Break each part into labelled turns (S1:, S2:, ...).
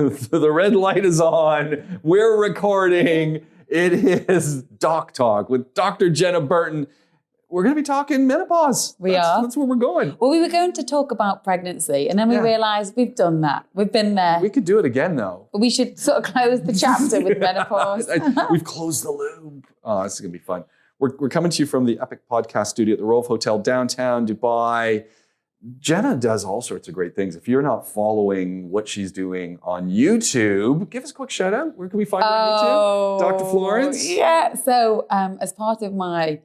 S1: The red light is on. We're recording. It is Doc Talk with Dr. Jenna Burton. We're going to be talking menopause. That's where we're going.
S2: Well, we were going to talk about pregnancy, and then we realised we've done that. We've been there.
S1: We could do it again, though.
S2: But we should sort of close the chapter with menopause.
S1: We've closed the loop. Oh, this is going to be fun. We're coming to you from the Epic Podcast Studio at the Royal Hotel downtown Dubai. Jenna does all sorts of great things. If you're not following what she's doing on YouTube, give us a quick shout out. Where can we find her on YouTube? Dr. Florence?
S2: Yeah. So as part of my,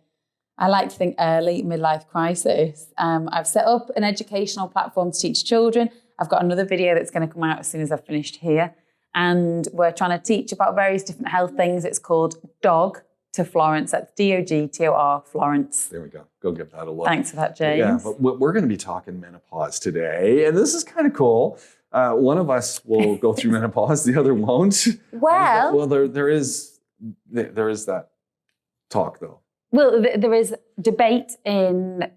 S2: I like to think early midlife crisis, I've set up an educational platform to teach children. I've got another video that's going to come out as soon as I've finished here. And we're trying to teach about various different health things. It's called Dog to Florence. That's DOGTOR Florence.
S1: There we go. Go give that a look.
S2: Thanks for that, James.
S1: Yeah, but we're going to be talking menopause today. And this is kind of cool. One of us will go through menopause, the other won't.
S2: Well,
S1: there is that talk, though.
S2: Well, there is debate in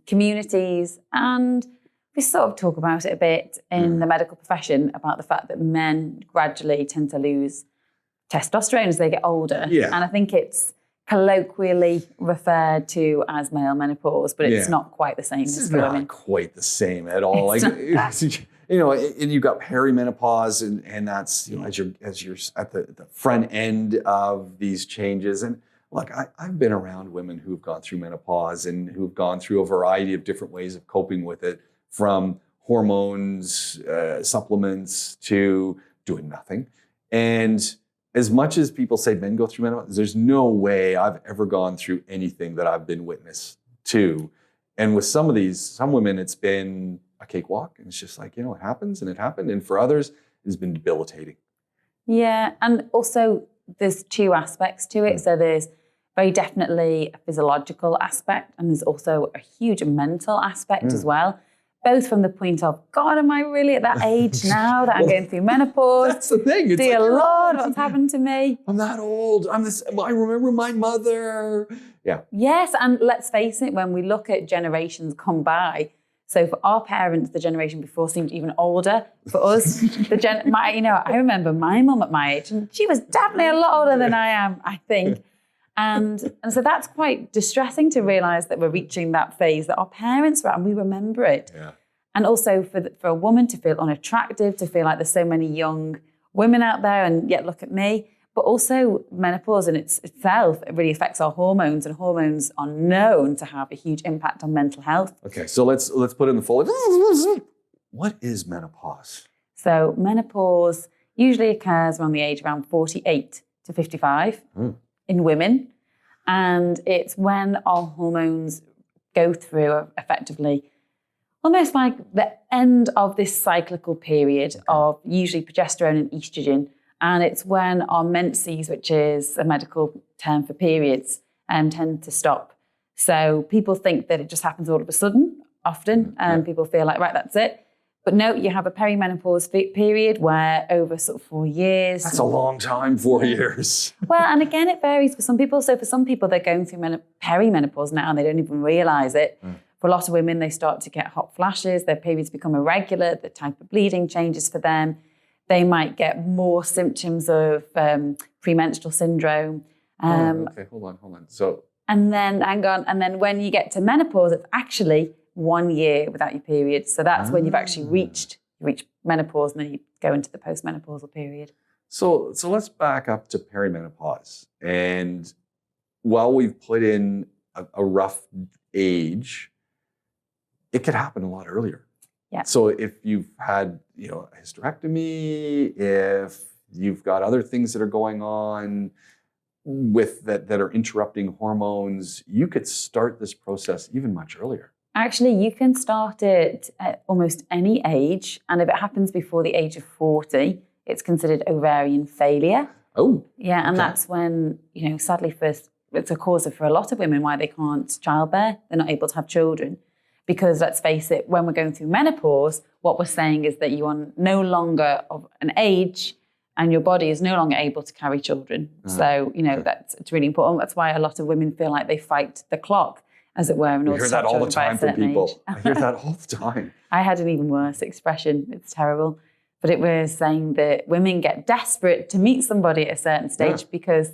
S2: communities, and we sort of talk about it a bit in the medical profession about the fact that men gradually tend to lose testosterone as they get older.
S1: Yeah.
S2: And I think it's colloquially referred to as male menopause, but it's not quite the same as for women.
S1: It's not quite the same at all. You know, and you've got perimenopause, and that's, you know, as you're at the front end of these changes. And look, I've been around women who've gone through menopause and who've gone through a variety of different ways of coping with it, from hormones, supplements, to doing nothing. And as much as people say men go through menopause, there's no way I've ever gone through anything that I've been witness to. And with some women, it's been a cakewalk. And it's just like, you know, it happens and it happened. And for others, it's been debilitating.
S2: Yeah. And also there's two aspects to it. So there's very definitely a physiological aspect, and there's also a huge mental aspect as well. Both from the point of, God, am I really at that age now that I'm going through menopause?
S1: That's the thing. It's
S2: Dear Lord, what's happened to me?
S1: I'm that old. I remember my mother. Yeah.
S2: Yes, and let's face it, when we look at generations come by, so for our parents, the generation before seemed even older. For us, I remember my mum at my age, and she was definitely a lot older than I am, I think. And so that's quite distressing to realise that we're reaching that phase that our parents were at, and we remember it. Yeah. And also for a woman to feel unattractive, to feel like there's so many young women out there, and yet look at me. But also menopause in itself, it really affects our hormones, and hormones are known to have a huge impact on mental health. Okay,
S1: so let's put in the full. What is menopause?
S2: So menopause usually occurs around the age around 48 to 55. In women, and it's when our hormones go through effectively almost like the end of this cyclical period of usually progesterone and estrogen, and it's when our menses, which is a medical term for periods, tend to stop. So people think that it just happens all of a sudden often, and people feel like, right, that's it. But no, you have a perimenopause period where over sort of 4 years.
S1: That's a long time, 4 years.
S2: Well, and again, it varies for some people. So for some people, they're going through perimenopause now and they don't even realize it. For a lot of women, they start to get hot flashes. Their periods become irregular. The type of bleeding changes for them. They might get more symptoms of premenstrual syndrome.
S1: Okay, hold on. So.
S2: And then, hang on. And then when you get to menopause, it's actually 1 year without your period. So that's when you've actually reached menopause, and then you go into the postmenopausal period.
S1: So let's back up to perimenopause. And while we've put in a rough age, it could happen a lot earlier.
S2: Yeah.
S1: So if you've had, you know, a hysterectomy, if you've got other things that are going on with that are interrupting hormones, you could start this process even much earlier.
S2: Actually, you can start it at almost any age. And if it happens before the age of 40, it's considered ovarian failure.
S1: Oh.
S2: Yeah, and that's when, you know, sadly, it's a cause for a lot of women why they can't childbear. They're not able to have children. Because let's face it, when we're going through menopause, what we're saying is that you are no longer of an age and your body is no longer able to carry children. So, you know, it's really important. That's why a lot of women feel like they fight the clock, as it were. And
S1: I hear that all the time from people. I hear that all the time.
S2: I had an even worse expression. It's terrible. but it was saying that women get desperate to meet somebody at a certain stage because,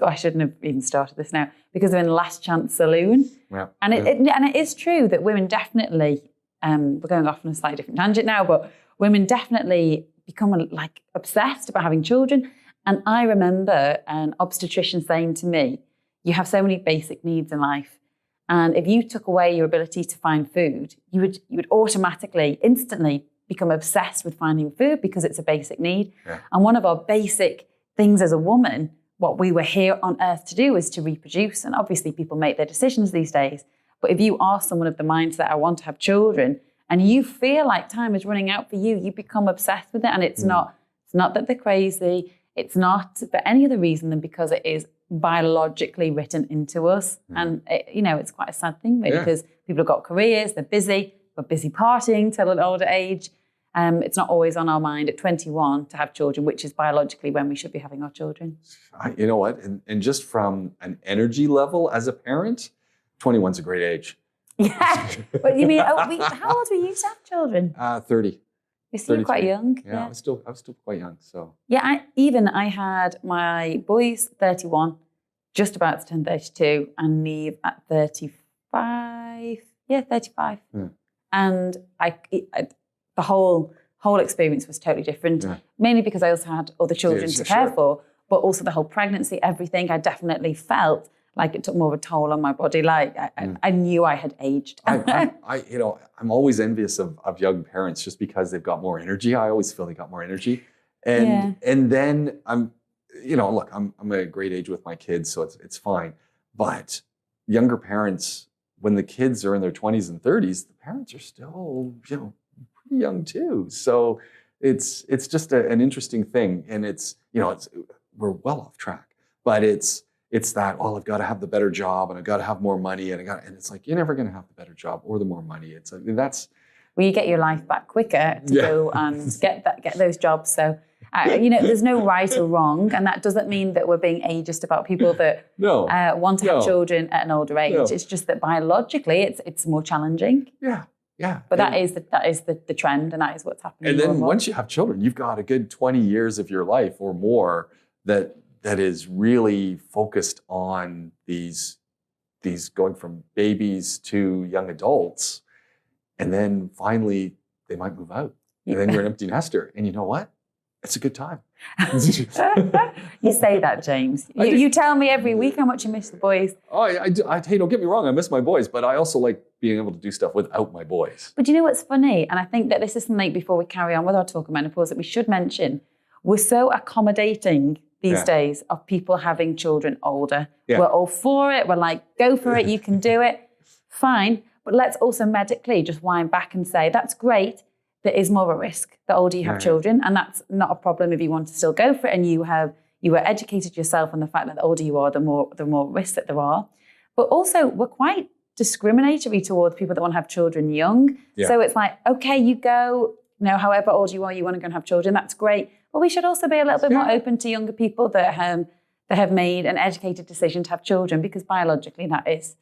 S2: I shouldn't have even started this now, because they're in the last chance saloon.
S1: Yeah.
S2: And it is true that women definitely, we're going off on a slightly different tangent now, but women definitely become like obsessed about having children. And I remember an obstetrician saying to me, you have so many basic needs in life. And if you took away your ability to find food, you would automatically, instantly become obsessed with finding food because it's a basic need.
S1: Yeah.
S2: And one of our basic things as a woman, what we were here on earth to do is to reproduce. And obviously people make their decisions these days. But if you are someone of the mindset, I want to have children, and you feel like time is running out for you, you become obsessed with it. And it's not that they're crazy. It's not for any other reason than because it is biologically written into us. And it's quite a sad thing, really, because people have got careers, they're busy, we're busy partying till an older age. It's not always on our mind at 21 to have children, which is biologically when we should be having our children.
S1: You know what? And just from an energy level as a parent, 21's a great age.
S2: Yeah. But you mean, how old were you to have children?
S1: 30.
S2: You're quite young.
S1: Yeah, I was still quite young. So
S2: yeah, I had my boys 31, just about to turn 32, and Neve at 35. Yeah, 35. Yeah. And the whole experience was totally different, mainly because I also had other children to care for, but also the whole pregnancy, everything. I definitely felt like it took more of a toll on my body. Like I knew I had aged.
S1: I'm always envious of young parents just because they've got more energy. I always feel they got more energy, and then I'm at a great age with my kids, so it's fine. But younger parents, when the kids are in their 20s and 30s, the parents are still pretty young too. So it's just an interesting thing, and we're well off track, but it's that, I've got to have the better job and I've got to have more money and it's like, you're never going to have the better job or the more money. It's like, that's...
S2: Well, you get your life back quicker to go and get those jobs. So, there's no right or wrong. And that doesn't mean that we're being ageist about people that want to have children at an older age. No. It's just that biologically it's more challenging.
S1: Yeah. Yeah.
S2: But that is the trend, and that is what's happening.
S1: And then once you have children, you've got a good 20 years of your life or more that is really focused on these going from babies to young adults. And then finally they might move out. And then you're an empty nester. And you know what? It's a good time.
S2: You say that, James. You tell me every week how much you miss the boys.
S1: Oh, hey, don't get me wrong. I miss my boys, but I also like being able to do stuff without my boys.
S2: But you know what's funny? And I think that this is something, before we carry on with our talk of menopause, that we should mention. We're so accommodating these days of people having children older. Yeah. We're all for it. We're like, go for it. You can do it. Fine. But let's also medically just wind back and say, that's great. There is more of a risk the older you have children. And that's not a problem if you want to still go for it. And you were educated yourself on the fact that the older you are, the more risks that there are. But also, we're quite discriminatory towards people that want to have children young. Yeah. So it's like, okay, you go, however old you are, you want to go and have children. That's great. But we should also be a little bit more open to younger people that have made an educated decision to have children, because biologically that's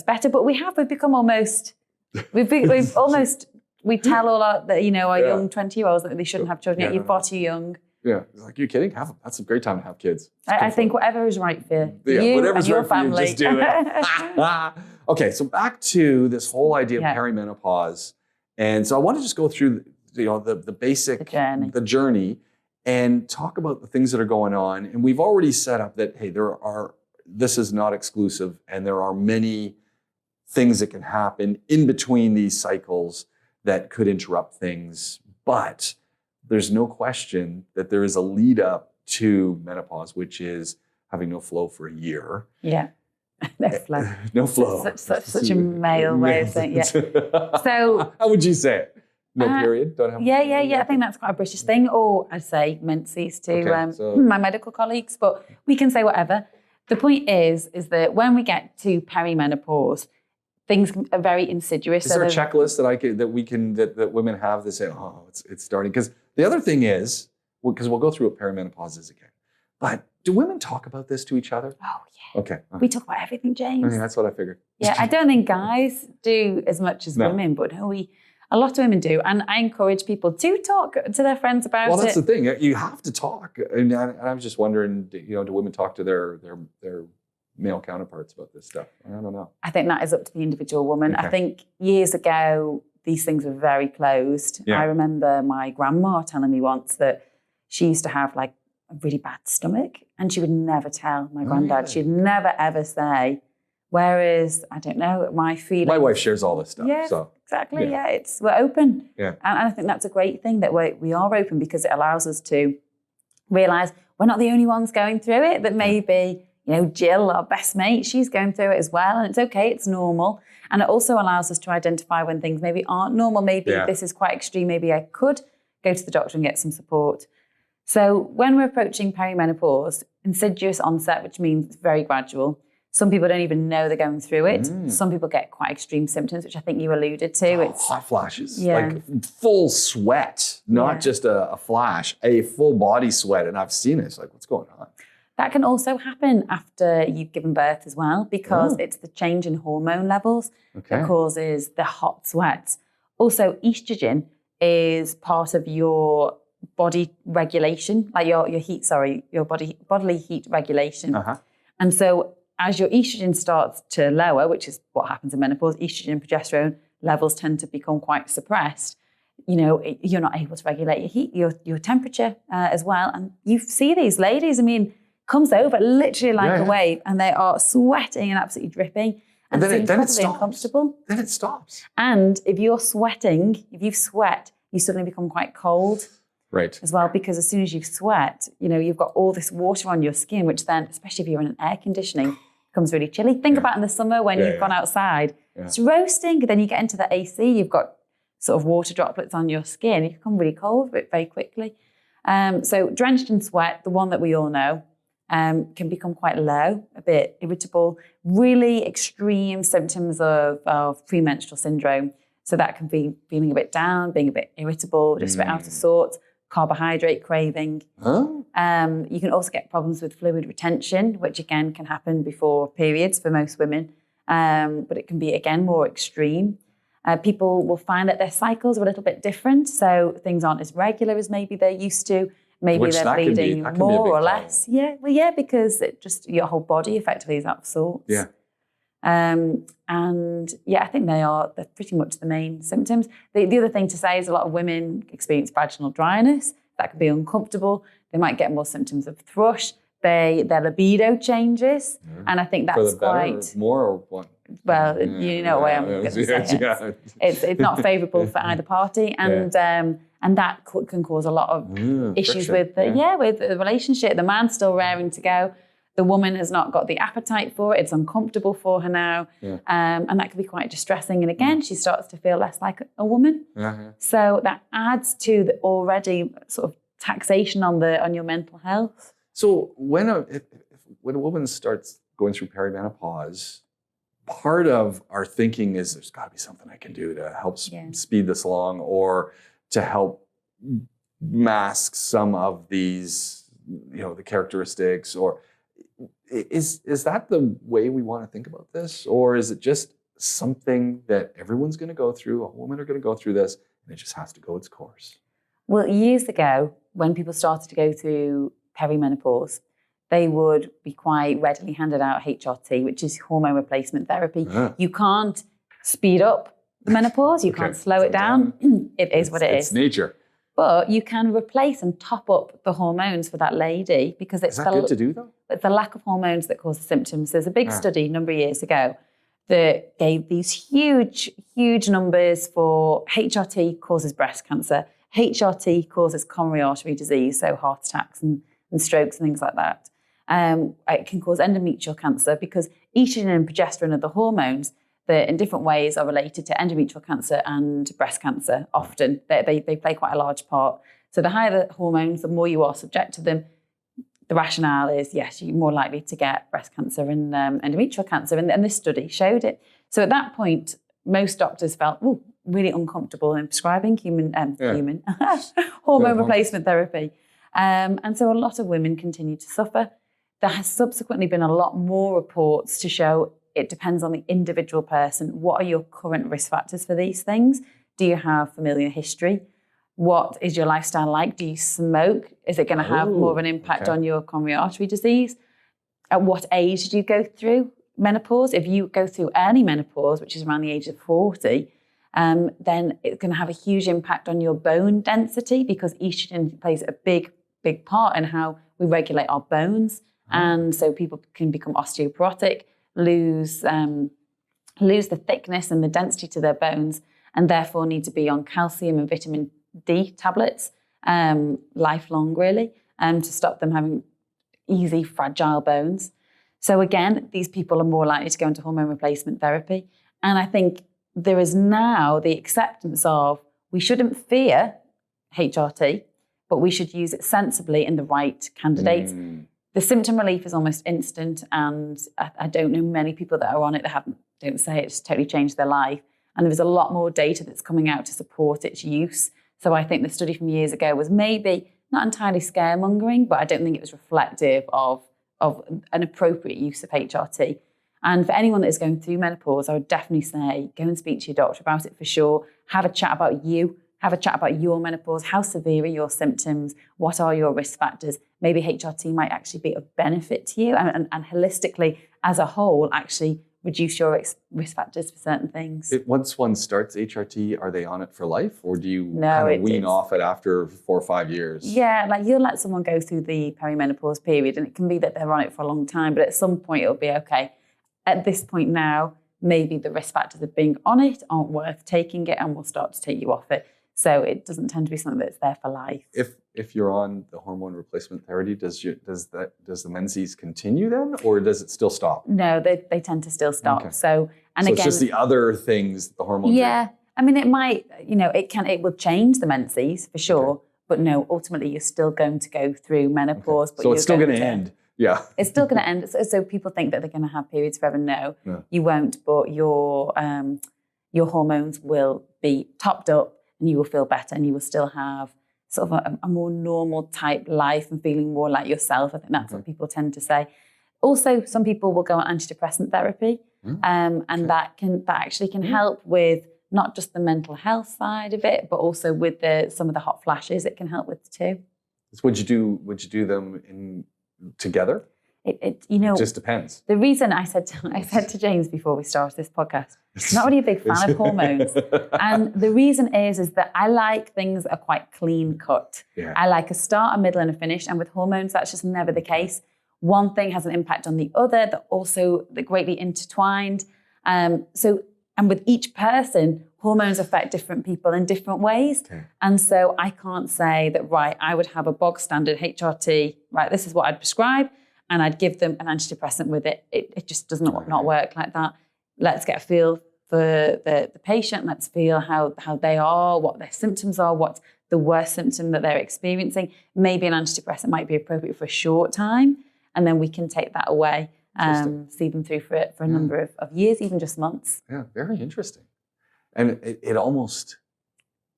S2: better. But we've become almost, we tell all our young 20-year-olds that they shouldn't have children yet. You're far too young.
S1: Yeah, it's like, you're kidding? Have them. That's a great time to have kids.
S2: I think whatever is right for you and your family.
S1: You, just do it. Okay, so back to this whole idea of perimenopause. And so I want to just go through the basic, the journey, and talk about the things that are going on. And we've already set up that, hey, this is not exclusive, and there are many things that can happen in between these cycles that could interrupt things. But there's no question that there is a lead up to menopause, which is having no flow for a year.
S2: Yeah. No flow.
S1: No flow.
S2: Such a male way of saying it. Yeah. So
S1: how would you say it? No period? Don't have
S2: Yeah. I think that's quite a British thing. Or I'd say menses to my medical colleagues, but we can say whatever. The point is that when we get to perimenopause, things are very insidious.
S1: Is there a checklist that women have that say, it's starting? Because the other thing is, because we'll go through what perimenopause is again, but do women talk about this to each other?
S2: Oh, yeah.
S1: Okay.
S2: We talk about everything, James.
S1: I mean, that's what I figured.
S2: Yeah, I don't think guys do as much as women, but A lot of women do. And I encourage people to talk to their friends about it.
S1: Well, that's the thing. You have to talk. And I was just wondering, do women talk to their male counterparts about this stuff? I don't know.
S2: I think that is up to the individual woman.
S1: Okay.
S2: I think years ago, these things were very closed.
S1: Yeah.
S2: I remember my grandma telling me once that she used to have like a really bad stomach and she would never tell my granddad.
S1: Really?
S2: She'd never ever say. Whereas, I don't know, my feeling.
S1: My wife shares all this stuff.
S2: Yeah,
S1: so.
S2: exactly. Yeah, we're open.
S1: Yeah.
S2: And I think that's a great thing that we are open because it allows us to realise we're not the only ones going through it, that maybe, Jill, our best mate, she's going through it as well. And it's okay, it's normal. And it also allows us to identify when things maybe aren't normal. Maybe this is quite extreme. Maybe I could go to the doctor and get some support. So when we're approaching perimenopause, insidious onset, which means it's very gradual. Some people don't even know they're going through it. Some people get quite extreme symptoms, which I think you alluded to. It's
S1: hot flashes, like full sweat, not just a flash, a full body sweat. And I've seen it. It's like, what's going on?
S2: That can also happen after you've given birth as well, because it's the change in hormone levels that causes the hot sweats. Also, estrogen is part of your body regulation, like your bodily heat regulation. And so as your estrogen starts to lower, which is what happens in menopause, estrogen and progesterone levels tend to become quite suppressed. You're not able to regulate your heat, your temperature as well. And you see these ladies, comes over literally like a wave, and they are sweating and absolutely dripping. And
S1: then it stops.
S2: Uncomfortable.
S1: Then it stops.
S2: And if you're sweating, if you sweat, you suddenly become quite cold.
S1: Right.
S2: As well, because as soon as you sweat, you've got all this water on your skin, which then, especially if you're in an air conditioning, becomes really chilly. Think about in the summer when you've gone outside, it's roasting. Then you get into the AC, you've got sort of water droplets on your skin. You become really cold very quickly. So drenched in sweat, the one that we all know, can become quite low, a bit irritable, really extreme symptoms of premenstrual syndrome. So that can be feeling a bit down, being a bit irritable, just a bit out of sorts. Carbohydrate craving. You can also get problems with fluid retention, which again can happen before periods for most women, but it can be again more extreme. People will find that their cycles are a little bit different, so things aren't as regular as maybe they're used to. Maybe they're bleeding more or less. Because it just your whole body effectively is out of sorts. I think they're pretty much the main symptoms. The other thing to say is a lot of women experience vaginal dryness. That can be uncomfortable. They might get more symptoms of thrush. Their libido changes. And I think that's quite...
S1: more or what?
S2: Well, you know what I'm going to say. It's not favourable for either party. And that can cause a lot of issues with the relationship. The man's still raring to go. The woman has not got the appetite for it. It's uncomfortable for her now. And that can be quite distressing. And again, she starts to feel less like a woman. So that adds to the already sort of taxation on your mental health.
S1: So when a woman starts going through perimenopause, part of our thinking is there's got to be something I can do to help speed this along or to help mask some of these, the characteristics or... Is that the way we want to think about this? Or is it just something that everyone's going to go through, all women are going to go through this, and it just has to go its course?
S2: Well, years ago, when people started to go through perimenopause, they would be quite readily handed out HRT, which is hormone replacement therapy. You can't speed up the menopause. You can't slow it down. It is what it is.
S1: It's nature.
S2: But you can replace and top up the hormones for that lady because it's...
S1: Is that good to do, though?
S2: It's the lack of hormones that cause the symptoms. There's a big study a number of years ago that gave these huge, huge numbers for HRT causes breast cancer, HRT causes coronary artery disease, so heart attacks and strokes and things like that. It can cause endometrial cancer because estrogen and progesterone are the hormones that in different ways are related to endometrial cancer and breast cancer often. They play quite a large part. So the higher the hormones, the more you are subject to them. The rationale is, yes, you're more likely to get breast cancer and endometrial cancer. And this study showed it. So at that point, most doctors felt really uncomfortable in prescribing hormone replacement therapy. And so a lot of women continue to suffer. There has subsequently been a lot more reports to show it depends on the individual person. What are your current risk factors for these things? Do you have familial history? What is your lifestyle like? Do you smoke? Is it going to have more of an impact on your coronary artery disease? At what age did you go through menopause? If you go through early menopause, which is around the age of 40, then it's going to have a huge impact on your bone density, because estrogen plays a big part in how we regulate our bones. And so people can become osteoporotic, lose the thickness and the density to their bones, and therefore need to be on calcium and vitamin D tablets lifelong, really, to stop them having easy, fragile bones. So again, these people are more likely to go into hormone replacement therapy. And I think there is now the acceptance of, we shouldn't fear HRT, but we should use it sensibly in the right candidates. The symptom relief is almost instant, and I don't know many people that are on it that don't say it's totally changed their life. And there's a lot more data that's coming out to support its use. So I think the study from years ago was maybe not entirely scaremongering, but I don't think it was reflective of an appropriate use of HRT. And for anyone that is going through menopause, I would definitely say go and speak to your doctor about it for sure. Have a chat about you. Have a chat about your menopause. How severe are your symptoms? What are your risk factors? Maybe HRT might actually be of benefit to you, and holistically, as a whole, actually reduce your risk factors for certain things.
S1: Once one starts HRT, are they on it for life, or do you
S2: kind
S1: of wean off it after 4 or 5 years?
S2: Yeah, like you'll let someone go through the perimenopause period, and it can be that they're on it for a long time, but at some point it'll be okay. At this point now, maybe the risk factors of being on it aren't worth taking it, and we'll start to take you off it. So it doesn't tend to be something that's there for life.
S1: If you're on the hormone replacement therapy, does the menses continue then, or does it still stop?
S2: No, they tend to still stop.
S1: Okay.
S2: So
S1: again, it's just the other things the hormones.
S2: Yeah, I mean, it might, it will change the menses for sure,
S1: Okay.
S2: but no, ultimately you're still going to go through menopause.
S1: Okay.
S2: But
S1: so it's still going to end. Yeah,
S2: it's still going to end. So people think that they're going to have periods forever. No, you won't. But your hormones will be topped up, and you will feel better, and you will still have sort of a more normal type life and feeling more like yourself. I think that's what people tend to say. Also, some people will go on antidepressant therapy, and that actually can help with not just the mental health side of it, but also with some of the hot flashes. It can help with too.
S1: So would you do them together?
S2: It
S1: just depends.
S2: The reason I said to James before we started this podcast, I'm not really a big fan of hormones. And the reason is that I like things that are quite clean cut.
S1: Yeah.
S2: I like a start, a middle, and a finish. And with hormones, that's just never the case. One thing has an impact on the other. They're greatly intertwined. And with each person, hormones affect different people in different ways. Okay. And so I can't say that, right, I would have a bog standard HRT, right, this is what I'd prescribe, and I'd give them an antidepressant with it. It just does not work like that. Let's get a feel for the patient. Let's feel how they are, what their symptoms are, what's the worst symptom that they're experiencing. Maybe an antidepressant might be appropriate for a short time, and then we can take that away, see them through for a number of years, even just months.
S1: Yeah, very interesting. And it almost,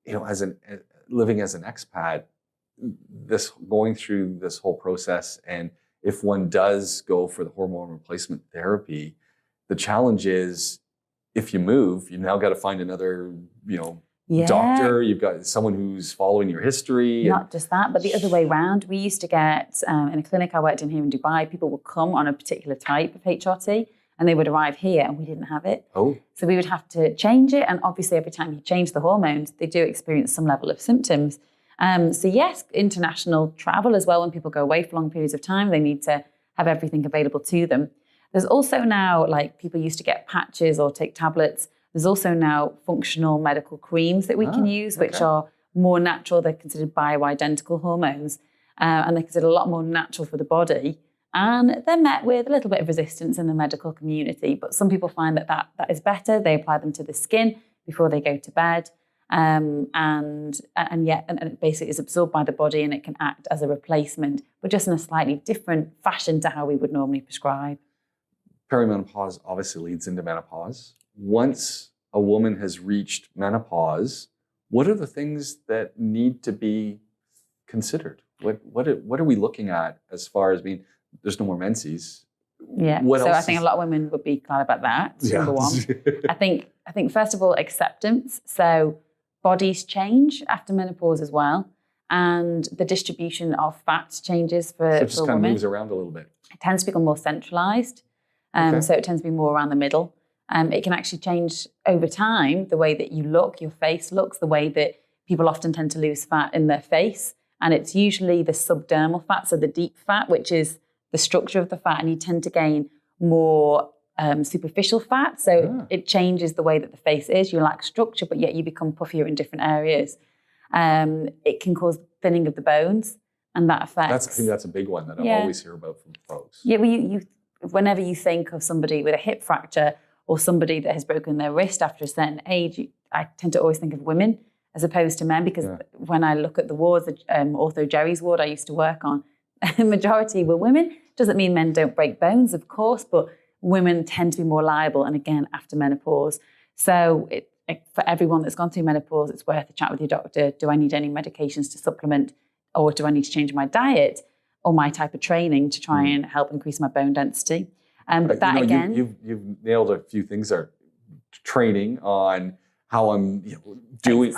S1: living as an expat, going through this whole process, and if one does go for the hormone replacement therapy, the challenge is if you move, you now got to find another, doctor. You've got someone who's following your history.
S2: Not just that, but the other way around. We used to get, in a clinic I worked in here in Dubai, people would come on a particular type of HRT, and they would arrive here and we didn't have it.
S1: Oh.
S2: So we would have to change it. And obviously every time you change the hormones, they do experience some level of symptoms. So yes, international travel as well. When people go away for long periods of time, they need to have everything available to them. There's also now, like people used to get patches or take tablets. There's also now functional medical creams that we can use, which are more natural. They're considered bioidentical hormones, and they're considered a lot more natural for the body. And they're met with a little bit of resistance in the medical community. But some people find that is better. They apply them to the skin before they go to bed. And it basically is absorbed by the body, and it can act as a replacement, but just in a slightly different fashion to how we would normally prescribe.
S1: Perimenopause obviously leads into menopause. Once a woman has reached menopause, what are the things that need to be considered? What are we looking at as far as being, there's no more menses?
S2: Yeah. I think a lot of women would be glad about that. Number one. I think first of all, acceptance. So bodies change after menopause as well. And the distribution of fat changes for
S1: So it just kind
S2: women.
S1: of moves around a little bit.
S2: It tends to become more centralized. So it tends to be more around the middle. It can actually change over time, the way that you look, your face looks, the way that people often tend to lose fat in their face. And it's usually the subdermal fat, so the deep fat, which is the structure of the fat. And you tend to gain more superficial fat. So it changes the way that the face is. You lack structure, but yet you become puffier in different areas. It can cause thinning of the bones, and that affects...
S1: I think that's a big one that I always hear about from folks.
S2: Yeah, well, whenever you think of somebody with a hip fracture or somebody that has broken their wrist after a certain age, I tend to always think of women as opposed to men, because when I look at the wards, Ortho Jerry's ward I used to work on, the majority were women. Doesn't mean men don't break bones, of course, but women tend to be more liable, and again, after menopause. So for everyone that's gone through menopause, it's worth a chat with your doctor. Do I need any medications to supplement, or do I need to change my diet or my type of training to try and help increase my bone density? But that again...
S1: You've nailed a few things there. Training on how I'm doing,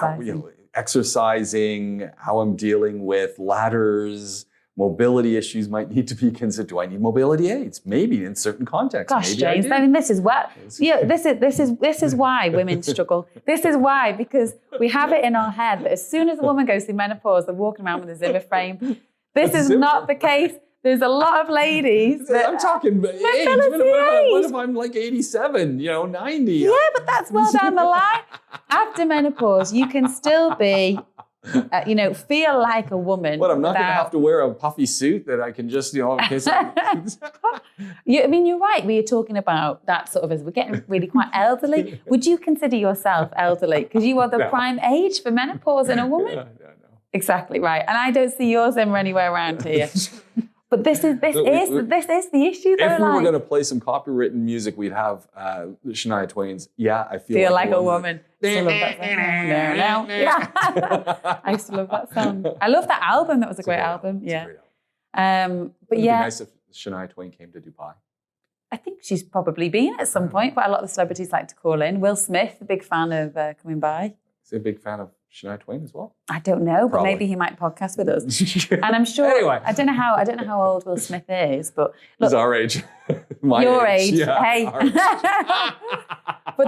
S1: exercising, how I'm dealing with ladders, mobility issues might need to be considered. Do I need mobility aids? Maybe in certain contexts.
S2: Gosh,
S1: maybe
S2: James, I mean, this is what, this is why women struggle. This is why, because we have it in our head that as soon as a woman goes through menopause, they're walking around with a Zimmer frame. This is not the case. There's a lot of ladies that...
S1: I'm talking age. What if I'm like 87, 90?
S2: Yeah, but that's well down the line. After menopause, you can still be... feel like a woman.
S1: But I'm not going to have to wear a puffy suit that I can just, in case
S2: I mean, you're right. We are talking about that sort of as we're getting really quite elderly. Would you consider yourself elderly? Because you are the prime age for menopause in a woman.
S1: No.
S2: Exactly right. And I don't see yours anywhere around here. But this is the issue, though.
S1: If we were going to play some copywritten music, we'd have Shania Twain's "I Feel Like a Woman."
S2: I still love that song. Yeah. I still love that song. I love that album. That was a great album. Yeah. But
S1: It'd be nice if Shania Twain came to Dubai.
S2: I think she's probably been at some point. Quite a lot of the celebrities like to call in. Will Smith, a big fan of coming by.
S1: Is he a big fan of Shania Twain as well?
S2: I don't know, but maybe he might podcast with us. And I'm sure.
S1: Anyway.
S2: I don't know how old Will Smith is, but look,
S1: he's our age.
S2: Your age.
S1: Yeah,
S2: hey. But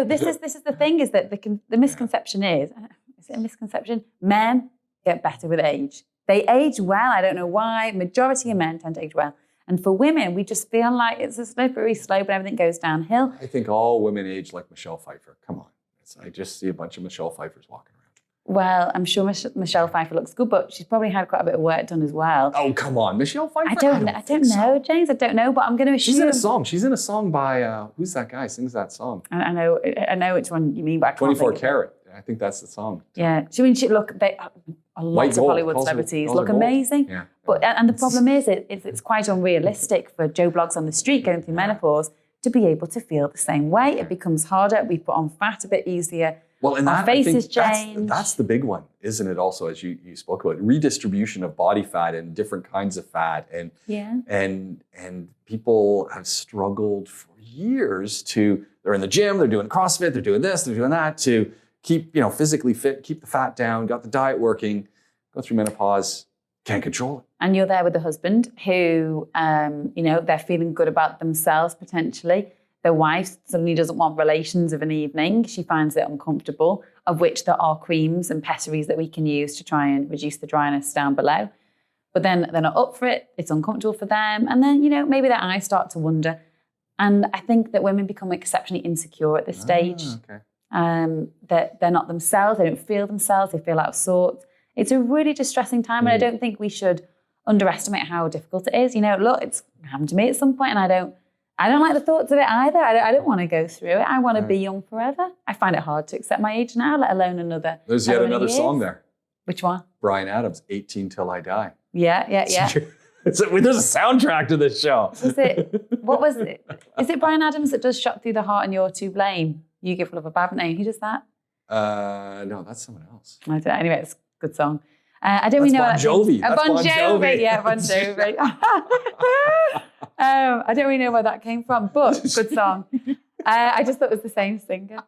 S2: this is the thing, is that the misconception is it a misconception? Men get better with age. They age well. I don't know why. Majority of men tend to age well. And for women, we just feel like it's a slippery slope and everything goes downhill.
S1: I think all women age like Michelle Pfeiffer. Come on. I just see a bunch of Michelle Pfeiffers walking around.
S2: Well, I'm sure Michelle Pfeiffer looks good, but she's probably had quite a bit of work done as well.
S1: Oh, come on. Michelle Pfeiffer?
S2: I don't know, James. I don't know, but I'm going to assume...
S1: She's in a song by, who's that guy sings that song?
S2: I know which one you mean, but I can't
S1: 24
S2: think
S1: Karat. I think that's the song.
S2: Yeah. A lot of Hollywood celebrities look amazing.
S1: Yeah.
S2: But and the problem is it's quite unrealistic for Joe Bloggs on the street going through menopause to be able to feel the same way. It becomes harder. We put on fat a bit easier.
S1: Well, and
S2: our faces change.
S1: That's the big one, isn't it? Also, as you spoke about, redistribution of body fat and different kinds of fat, and people have struggled for years they're in the gym, they're doing CrossFit, they're doing this, they're doing that to keep physically fit, keep the fat down, got the diet working, go through menopause, can't control it.
S2: And you're there with a husband who, they're feeling good about themselves potentially. Their wife suddenly doesn't want relations of an evening. She finds it uncomfortable, of which there are creams and pessaries that we can use to try and reduce the dryness down below. But then they're not up for it. It's uncomfortable for them. And then, maybe their eyes start to wander. And I think that women become exceptionally insecure at this stage.
S1: Okay.
S2: That they're not themselves. They don't feel themselves. They feel out of sorts. It's a really distressing time. And I don't think we should underestimate how difficult it is. Look, it's happened to me at some point, and I don't like the thoughts of it either. I don't want to go through it. I want to be young forever. I find it hard to accept my age now, let alone another.
S1: There's yet another song there.
S2: Which one?
S1: Bryan Adams, 18 Till I Die.
S2: Yeah.
S1: There's a soundtrack to this show.
S2: What was it? Is it Bryan Adams that does Shot Through the Heart and You're to Blame? You Give Love a Bad Name. Who does that?
S1: No, that's someone else.
S2: I don't know. Anyway, it's a good song. I don't really know.
S1: Bon Jovi. That's
S2: Bon Jovi. Yeah, Bon Jovi. I don't really know where that came from, but good song. I just thought it was the same singer.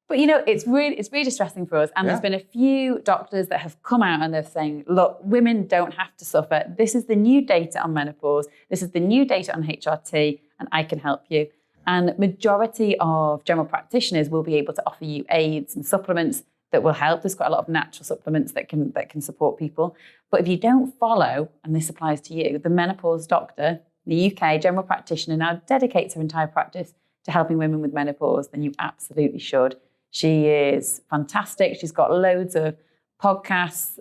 S2: But, it's really distressing for us. And there's been a few doctors that have come out and they're saying, look, women don't have to suffer. This is the new data on menopause. This is the new data on HRT, and I can help you. And majority of general practitioners will be able to offer you aids and supplements that will help. There's quite a lot of natural supplements that can support people. But if you don't follow, and this applies to you, the menopause doctor, the UK general practitioner now dedicates her entire practice to helping women with menopause, then you absolutely should. She is fantastic. She's got loads of podcasts,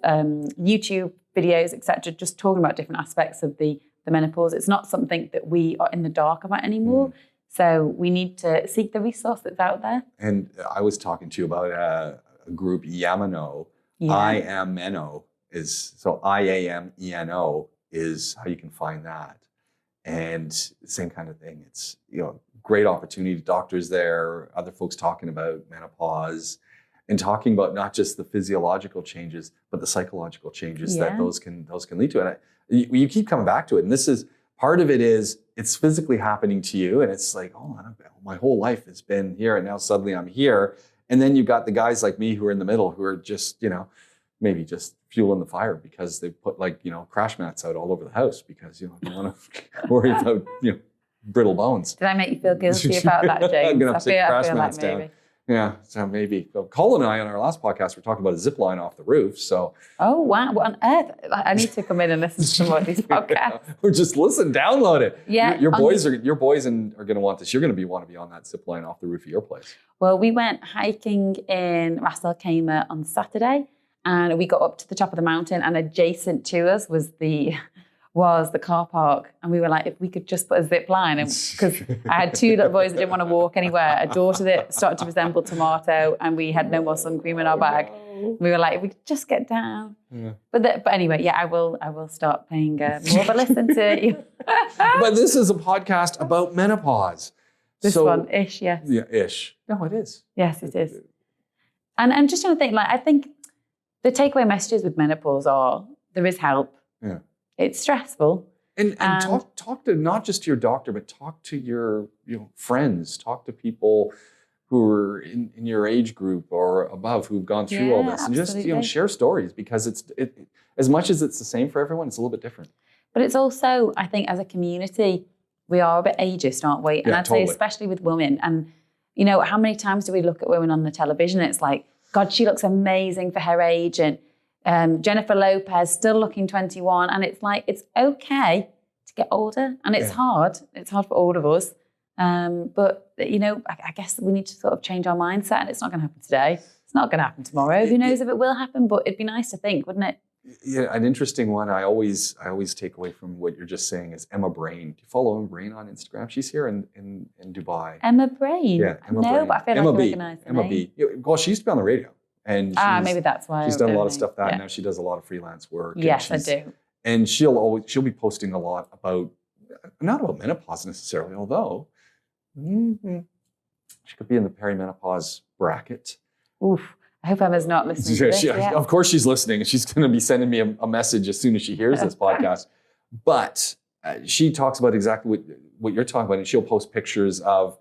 S2: YouTube videos, etc., just talking about different aspects of the menopause. It's not something that we are in the dark about anymore. So we need to seek the resource that's out there.
S1: And I was talking to you about a group, Yamano.
S2: Yeah.
S1: I am Meno is, so IAMENO is how you can find that. And same kind of thing. It's, great opportunity. Doctors there, other folks talking about menopause and talking about not just the physiological changes, but the psychological changes that those can lead to. And you keep coming back to it. And this is, part of it is it's physically happening to you. And it's like, oh, my whole life has been here and now suddenly I'm here. And then you've got the guys like me who are in the middle who are just, maybe just fueling the fire because they put crash mats out all over the house because, I don't want to worry about, brittle bones.
S2: Did I make you feel guilty about that, James?
S1: I'm going to have to take crash mats
S2: like
S1: down. Yeah, so maybe. Colin and I on our last podcast were talking about a zip line off the roof. So.
S2: Oh wow! What on earth? I need to come in and listen to some of these podcasts.
S1: Or just listen, download it.
S2: Yeah,
S1: your boys are going to want this. You're going to want to be on that zip line off the roof of your place.
S2: Well, we went hiking in Ras Al Khaimah on Saturday, and we got up to the top of the mountain, and adjacent to us was the car park. And we were like, if we could just put a zip line, because I had two little boys that didn't want to walk anywhere, a daughter that started to resemble tomato, and we had no more sun cream in our bag. We were like, if we could just get down. Yeah. But anyway, I will start paying more of a listen to you.
S1: But this is a podcast about menopause.
S2: This one, ish, yes.
S1: Yeah, ish. No, it is.
S2: Yes, it is. And I'm just trying to think, I think the takeaway messages with menopause are there is help.
S1: Yeah.
S2: It's stressful.
S1: And talk to not just your doctor, but talk to your friends. Talk to people who are in your age group or above who've gone through all this.
S2: Absolutely.
S1: And just share stories because it's as much as it's the same for everyone, it's a little bit different.
S2: But it's also, I think, as a community, we are a bit ageist, aren't we? And I'd say especially with women. And how many times do we look at women on the television? It's like, God, she looks amazing for her age, and Jennifer Lopez still looking 21, and it's like, it's okay to get older, and it's hard. It's hard for all of us. But, I guess we need to sort of change our mindset, and it's not going to happen today. It's not going to happen tomorrow. Who knows if it will happen, but it'd be nice to think, wouldn't it?
S1: Yeah, an interesting one I always take away from what you're just saying is Emma Brain. Do you follow Emma Brain on Instagram? She's here in Dubai.
S2: Emma Brain?
S1: Yeah, Emma Brain.
S2: No, but I feel like I recognize the name.
S1: B. Well, she used to be on the radio. And
S2: maybe that's why.
S1: She's done a lot of stuff that now she does a lot of freelance work.
S2: Yes, I do.
S1: And she'll be posting a lot about, not about menopause necessarily, although she could be in the perimenopause bracket.
S2: Oof. I hope Emma's not listening to this.
S1: Of course she's listening. She's going to be sending me a message as soon as she hears this podcast. But she talks about exactly what you're talking about. And she'll post pictures of,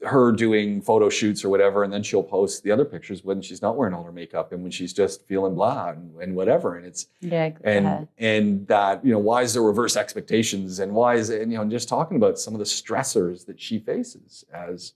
S1: her doing photo shoots or whatever. And then she'll post the other pictures when she's not wearing all her makeup and when she's just feeling blah and whatever. And it's, and that, why is there reverse expectations and why is it, and just talking about some of the stressors that she faces as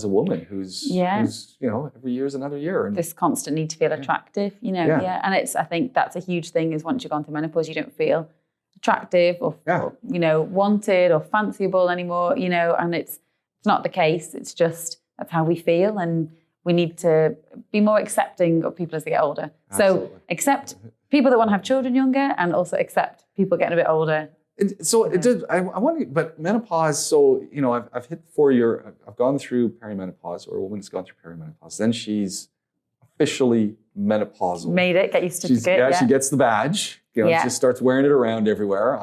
S1: a woman who's every year is anher year. And
S2: this constant need to feel attractive, And I think that's a huge thing is once you've gone through menopause, you don't feel attractive or wanted or fanciable anymore, and it's not the case. It's just, that's how we feel. And we need to be more accepting of people as they get older. Absolutely. So accept people that want to have children younger and also accept people getting a bit older.
S1: I want to, but menopause, so, I've hit the 4-year, I've gone through perimenopause, or a woman's gone through perimenopause. Then she's officially menopausal.
S2: Made it, get your certificate.
S1: She gets the badge, she just starts wearing it around everywhere.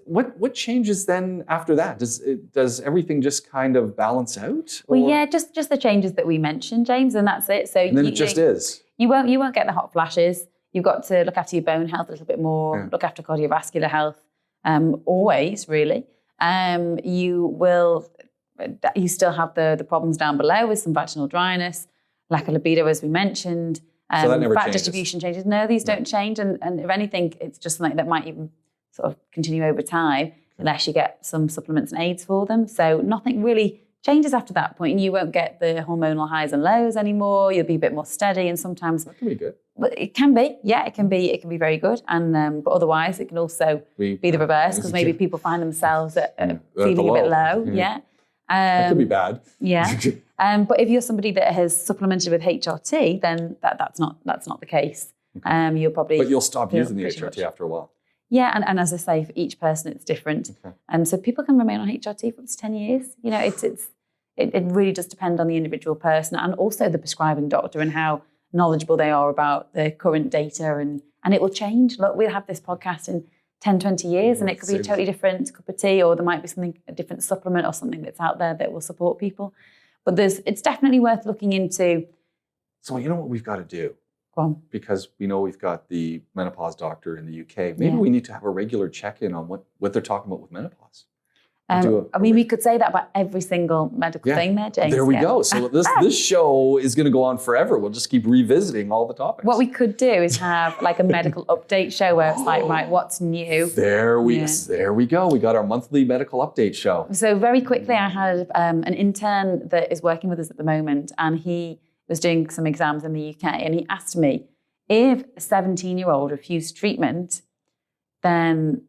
S1: What changes then after that? Does everything just kind of balance out?
S2: Well, just the changes that we mentioned, James, and that's it. So
S1: and then it just is.
S2: You won't get the hot flashes. You've got to look after your bone health a little bit more, look after cardiovascular health, always, really. You will you still have the problems down below with some vaginal dryness, lack of libido, as we mentioned.
S1: So that never
S2: fat
S1: changes.
S2: distribution changes. No, these don't change. And if anything, it's just something that might even sort of continue over time unless you get some supplements and aids for them. So nothing really changes after that point. And you won't get the hormonal highs and lows anymore. You'll be a bit more steady. And sometimes
S1: That can be good.
S2: but it can be, yeah, it can be very good. And but otherwise it can also be the reverse, because maybe people find themselves feeling a bit low. Yeah.
S1: That could be bad.
S2: Yeah. But if you're somebody that has supplemented with HRT, then that's not the case. You'll probably
S1: But you'll stop
S2: feel
S1: using the
S2: pretty
S1: HRT
S2: much.
S1: after a while.
S2: Yeah, and as I say, for each person it's different.
S1: Okay.
S2: And so people can remain on HRT for up to 10 years. You know, it really does depend on the individual person and also the prescribing doctor and how knowledgeable they are about the current data, and it will change. Look, we'll have this podcast in 10, 20 years and it could be a totally different cup of tea, or there might be a different supplement or something that's out there that will support people. But it's definitely worth looking into.
S1: So you know what we've got to do?
S2: Go on.
S1: Because we know we've got the menopause doctor in the UK. Maybe we need to have a regular check-in on what they're talking about with menopause.
S2: We could say that about every single medical thing there, James.
S1: There we go. So this show is going to go on forever. We'll just keep revisiting all the topics.
S2: What we could do is have like a medical update show where it's like, right, what's new?
S1: There we go. We got our monthly medical update show.
S2: So very quickly, I had an intern that is working with us at the moment, and he was doing some exams in the UK, and he asked me, if a 17-year-old refused treatment, then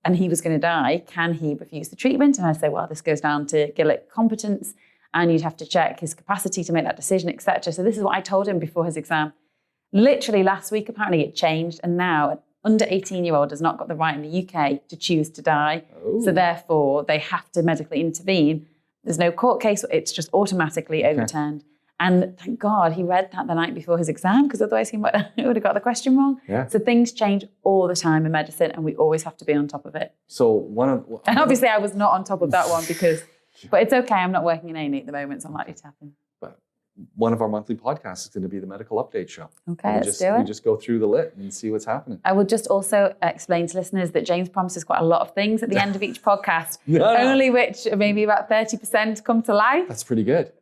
S2: and he was going to die, can he refuse the treatment? And I say, well, this goes down to Gillick competence, and you'd have to check his capacity to make that decision, etc. So this is what I told him before his exam. Literally last week, apparently it changed, and now an under 18-year-old has not got the right in the UK to choose to die.
S1: Oh.
S2: So therefore, they have to medically intervene. There's no court case; it's just automatically overturned. And thank God he read that the night before his exam, because otherwise he would have got the question wrong.
S1: Yeah.
S2: So things change all the time in medicine, and we always have to be on top of it.
S1: So
S2: and obviously I was not on top of that one but it's okay. I'm not working in A&E at the moment, so I'm likely to happen.
S1: But one of our monthly podcasts is going to be the medical update show.
S2: Okay, let's do it.
S1: We just go through the lit and see what's happening.
S2: I would just also explain to listeners that James promises quite a lot of things at the end of each podcast, only which maybe about 30% come to life.
S1: That's pretty good.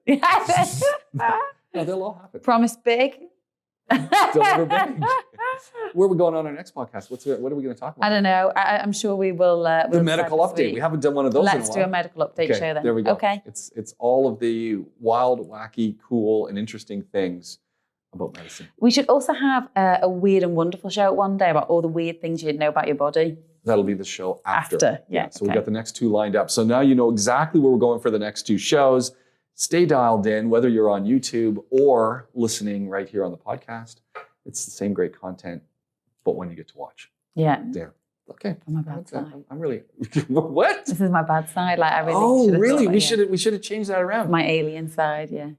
S1: No, they'll all happen.
S2: Promise big.
S1: Deliver big. Where are we going on our next podcast? What are we going to talk about?
S2: I don't know. I'm sure we will.
S1: The medical update. We haven't done one of those in a while.
S2: Let's do a medical update show then.
S1: There we go.
S2: Okay.
S1: It's all of the wild, wacky, cool, and interesting things about medicine.
S2: We should also have a weird and wonderful show one day about all the weird things you didn't know about your body.
S1: That'll be the show after.
S2: Yeah.
S1: So we got the next two lined up. So now you know exactly where we're going for the next two shows. Stay dialed in, whether you're on YouTube or listening right here on the podcast. It's the same great content, but when you get to watch.
S2: Yeah.
S1: Yeah. Okay.
S2: On my bad side.
S1: I'm really. What?
S2: This is my bad side. Like I really.
S1: Oh, really?
S2: Thought,
S1: We should have changed that around.
S2: My alien side. Yeah.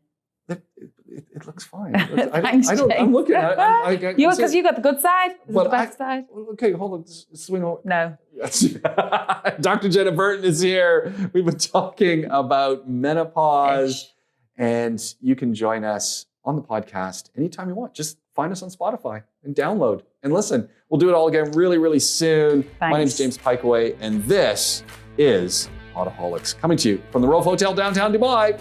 S1: It looks fine.
S2: Thanks,
S1: I'm looking at it.
S2: Because you got the good side. This is the bad side.
S1: Okay, hold on. Swing over.
S2: No.
S1: Dr. Jenna Burton is here. We've been talking about menopause, and you can join us on the podcast anytime you want. Just find us on Spotify and download and listen. We'll do it all again really, really soon.
S2: Thanks.
S1: My name is James Piecowye, and this is Autoholics, coming to you from the Rove Hotel downtown Dubai.